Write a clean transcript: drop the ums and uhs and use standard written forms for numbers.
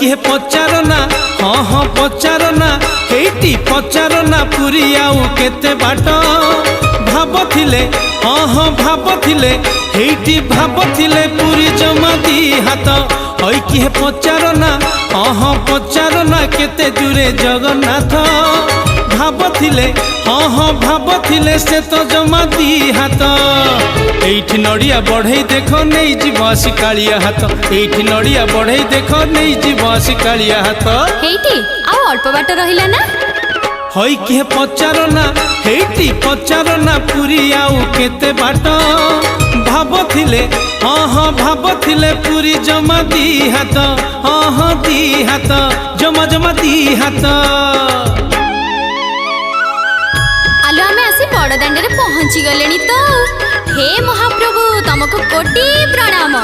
किए पचार ना हाँ हाँ पचार ना हेटी पचार ना पुरी आउ केते बाट भाबथिले हाँ हाँ भाबथिले हेटी भाबथिले पुरी जमा दी हाथ हई किए पचार ना हाँ हाँ पचार ना केते दूरे जगन्नाथ भाबथिले हाँ हाँ भाबथिले से तो जमा दी हाथ एठी नड़िया बढ़ई देख नहीं जीव शिकालिया हाथ एठी नड़िया बढ़ई देख नहीं जीव शिकालिया हाथ हेटी आ अल्प बाट रहिला ना हई किए पचार ना हेटी पचार ना पुरी आउ केते बाट भाबथिले हाँ हाँ भाबथिले पुरी जमा दी हाथ हाँ हाँ दी हाथ जमा जमा दी हाथ आलो आमे आसी बड़ दांडे पहुंची गलेनी तो हे महाप्रभु तुमको कोटि प्रणाम।